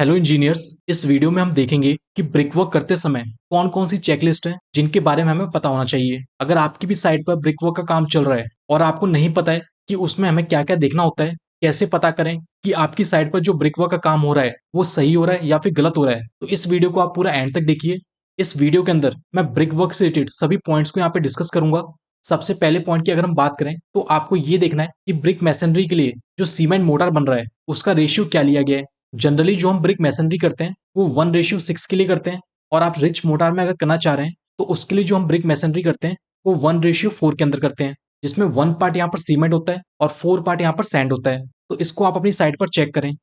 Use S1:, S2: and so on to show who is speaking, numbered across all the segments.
S1: Hello engineers. इस video में हम देखेंगे कि ब्रिक वर्क करते समय कौन कौन सी चेकलिस्ट है जिनके बारे में हमें पता होना चाहिए। अगर आपकी भी साइट पर ब्रिक वर्क का काम चल रहा है और आपको नहीं पता है कि उसमें हमें क्या क्या देखना होता है, कैसे पता करें कि आपकी साइट पर जो ब्रिक वर्क का काम हो रहा है वो सही हो रहा है या फिर गलत हो रहा है, तो इस वीडियो को आप पूरा एंड तक देखिए। इस वीडियो के अंदर मैं ब्रिक वर्क से रिलेटेड सभी पॉइंट्स को यहाँ पे डिस्कस करूंगा। सबसे पहले पॉइंट की अगर हम बात करें तो आपको ये देखना है कि ब्रिक मैसनरी के लिए जो सीमेंट मोर्टार बन रहा है उसका रेशियो क्या लिया गया है। जनरली जो हम ब्रिक मैसनरी करते हैं वो 1:6 के लिए करते हैं, और आप रिच मोर्टार में अगर करना चाह रहे हैं तो उसके लिए जो हम ब्रिक मैसनरी करते हैं वो 1:4 के अंदर करते हैं, जिसमें 1 पार्ट यहाँ पर सीमेंट होता है और 4 पार्ट यहाँ पर सैंड होता है। तो इसको आप अपनी साइट पर चेक करें।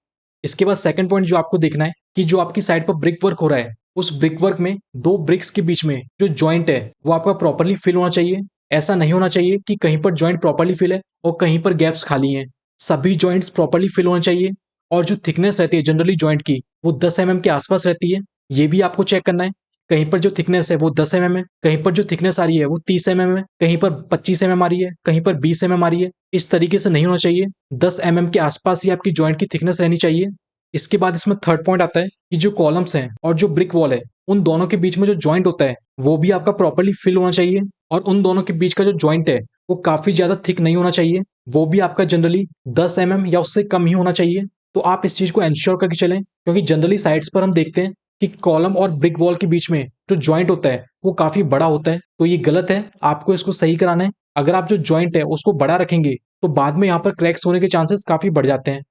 S1: इसके बाद सेकंड पॉइंट जो आपको देखना है कि जो आपकी साइट पर ब्रिक वर्क हो रहा है उस ब्रिक वर्क में दो ब्रिक्स के बीच में जो जॉइंट है वो आपका प्रॉपरली फिल होना चाहिए। ऐसा नहीं होना चाहिए कि कहीं पर जॉइंट प्रॉपरली फिल है और कहीं पर गैप्स खाली हैं। सभी जॉइंट्स प्रॉपरली फिल होना चाहिए। और जो थिकनेस रहती है जनरली जॉइंट की वो 10 mm के आसपास रहती है। ये भी आपको चेक करना है। कहीं पर जो थिकनेस है वो 10 mm है, कहीं पर जो थिकनेस आ रही है वो 30 mm है, कहीं पर 25 mm आ रही है, कहीं पर 20 mm आ रही है। इस तरीके से नहीं होना चाहिए। 10 mm के आसपास ही आपकी जॉइंट की थिकनेस रहनी चाहिए। इसके बाद इसमें थर्ड पॉइंट आता है कि जो कॉलम्स हैं और जो ब्रिक वॉल है उन दोनों के बीच में जो जॉइंट होता है वो भी आपका प्रॉपरली फिल होना चाहिए। और उन दोनों के बीच का जो जॉइंट है वो काफी ज्यादा थिक नहीं होना चाहिए। वो भी आपका जनरली 10 mm या उससे कम ही होना चाहिए। तो आप इस चीज को एंश्योर करके चलें, क्योंकि जनरली साइट्स पर हम देखते हैं कि कॉलम और ब्रिक वॉल के बीच में जो जॉइंट होता है वो काफी बड़ा होता है, तो ये गलत है। आपको इसको सही कराना है। अगर आप जो जॉइंट है उसको बड़ा रखेंगे तो बाद में यहाँ पर क्रैक्स होने के चांसेस काफी बढ़ जाते हैं।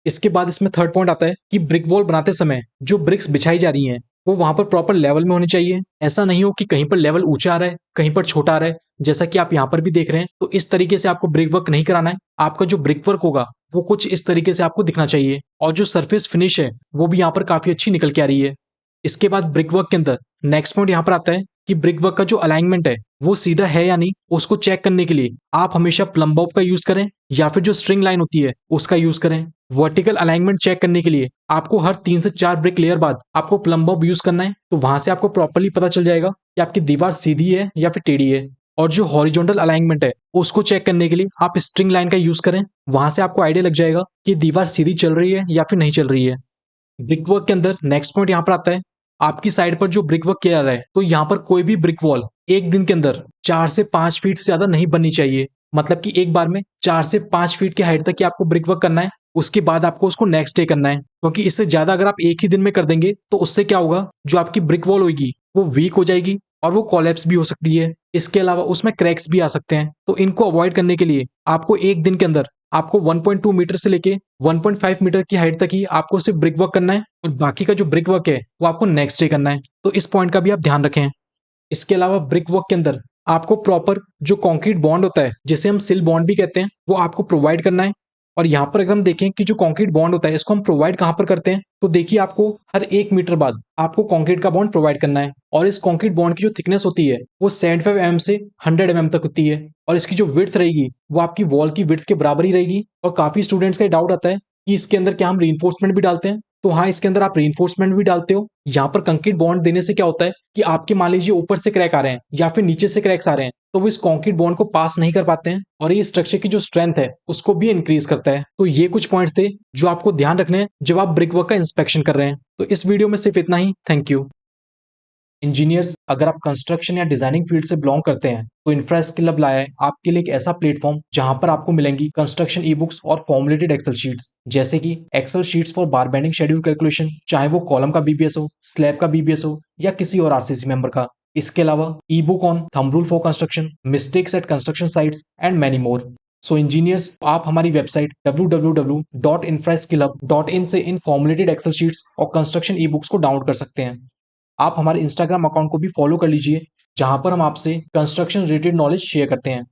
S1: इसके बाद इसमें थर्ड पॉइंट आता है कि ब्रिक वॉल बनाते समय जो ब्रिक्स बिछाई जा रही हैं वो वहां पर प्रॉपर लेवल में होनी चाहिए। ऐसा नहीं हो कि कहीं पर लेवल ऊंचा आ रहा है, कहीं पर छोटा आ रहा है, जैसा कि आप यहाँ पर भी देख रहे हैं। तो इस तरीके से आपको ब्रिक वर्क नहीं कराना है। आपका जो ब्रिक वर्क होगा वो कुछ इस तरीके से आपको दिखना चाहिए, और जो सरफेस फिनिश है वो भी यहाँ पर काफी अच्छी निकल के आ रही है। इसके बाद ब्रिक वर्क के अंदर नेक्स्ट पॉइंट यहाँ पर आता है कि ब्रिक वर्क का जो अलाइनमेंट है वो सीधा है या नहीं, उसको चेक करने के लिए आप हमेशा प्लम बॉब का यूज करें या फिर जो स्ट्रिंग लाइन होती है उसका यूज करें। वर्टिकल अलाइनमेंट चेक करने के लिए आपको हर 3 से 4 ब्रिक लेयर बाद आपको प्लम बॉब यूज करना है, तो वहां से आपको प्रॉपरली पता चल जाएगा कि आपकी दीवार सीधी है या फिर टेढ़ी है। और जो हॉरिजॉन्टल अलाइनमेंट है उसको चेक करने के लिए आप स्ट्रिंग लाइन का यूज करें। वहां से आपको आइडिया लग जाएगा कि दीवार सीधी चल रही है या फिर नहीं चल रही है। ब्रिक वर्क के अंदर नेक्स्ट पॉइंट यहाँ पर आता है, आपकी साइड पर जो ब्रिक वर्क किया जा रहा है तो यहाँ पर कोई भी ब्रिक वॉल एक दिन के अंदर 4 से 5 फीट से ज्यादा नहीं बननी चाहिए। मतलब कि एक बार में 4 से 5 फीट की हाइट तक ही आपको ब्रिक वर्क करना है। उसके बाद आपको उसको नेक्स्ट डे करना है, क्योंकि इससे ज्यादा अगर आप एक ही दिन में कर देंगे तो उससे क्या होगा, जो आपकी ब्रिक वॉल होगी वो वीक हो जाएगी और वो कोलैप्स भी हो सकती है। इसके अलावा उसमें क्रैक्स भी आ सकते हैं। तो इनको अवॉइड करने के लिए आपको एक दिन के अंदर आपको 1.2 मीटर से लेके 1.5 मीटर की हाइट तक ही आपको सिर्फ ब्रिक वर्क करना है, और बाकी का जो ब्रिक वर्क है वो आपको नेक्स्ट डे करना है। तो इस पॉइंट का भी आप ध्यान रखें। इसके अलावा ब्रिक वर्क के अंदर आपको प्रॉपर जो कंक्रीट बॉन्ड होता है जिसे हम सिल बॉन्ड भी कहते हैं वो आपको प्रोवाइड करना है। और यहाँ पर अगर हम देखें कि जो कंक्रीट बॉन्ड होता है इसको हम प्रोवाइड कहाँ पर करते हैं, तो देखिए आपको हर 1 मीटर बाद आपको कंक्रीट का बॉन्ड प्रोवाइड करना है। और इस कंक्रीट बॉन्ड की जो थिकनेस होती है वो 75 mm से 100 mm तक होती है। और इसकी जो विड्थ रहेगी वो आपकी वॉल की विड्थ के बराबर ही रहेगी। और काफी स्टूडेंट्स का डाउट आता है कि इसके अंदर क्या हम रीइंफोर्समेंट भी डालते हैं, तो हाँ, इसके अंदर आप रीइंफोर्समेंट भी डालते हो। यहाँ पर कंक्रीट बॉन्ड देने से क्या होता है कि आपके मान लीजिए ऊपर से क्रैक आ रहे हैं या फिर नीचे से क्रैक्स आ रहे हैं तो वो इस कंक्रीट बॉन्ड को पास नहीं कर पाते हैं, और ये स्ट्रक्चर की जो स्ट्रेंथ है उसको भी इंक्रीज करता है। तो ये कुछ पॉइंट्स थे जो आपको ध्यान रखने हैं जब आप ब्रिक वर्क का इंस्पेक्शन कर रहे हैं। तो इस वीडियो में सिर्फ इतना ही। Thank you. इंजीनियर्स, अगर आप कंस्ट्रक्शन या डिजाइनिंग फील्ड से बिलोंग करते हैं तो इंफ्रा स्किल अब लाया है आपके लिए एक ऐसा प्लेटफॉर्म जहां पर आपको मिलेंगी कंस्ट्रक्शन ई बुक्स और फॉर्मुलेटेड एक्सेल शीट्स, जैसे कि Excel sheets for bar bending schedule calculation, चाहे वो कॉलम का बीबीएस हो, स्लैब का बीबीएस हो या किसी और आरसीसी मेंबर का। इसके अलावा e book on thumb rule for construction, mistakes at construction sites and many more. So engineers, आप हमारी वेबसाइट www.infraskillup.in से इन फॉर्मुलेटेड एक्सेल शीट्स और कंस्ट्रक्शन ई बुक्स को डाउनलोड कर सकते हैं। आप हमारे इंस्टाग्राम अकाउंट को भी फॉलो कर लीजिए, जहां पर हम आपसे कंस्ट्रक्शन रिलेटेड नॉलेज शेयर करते हैं।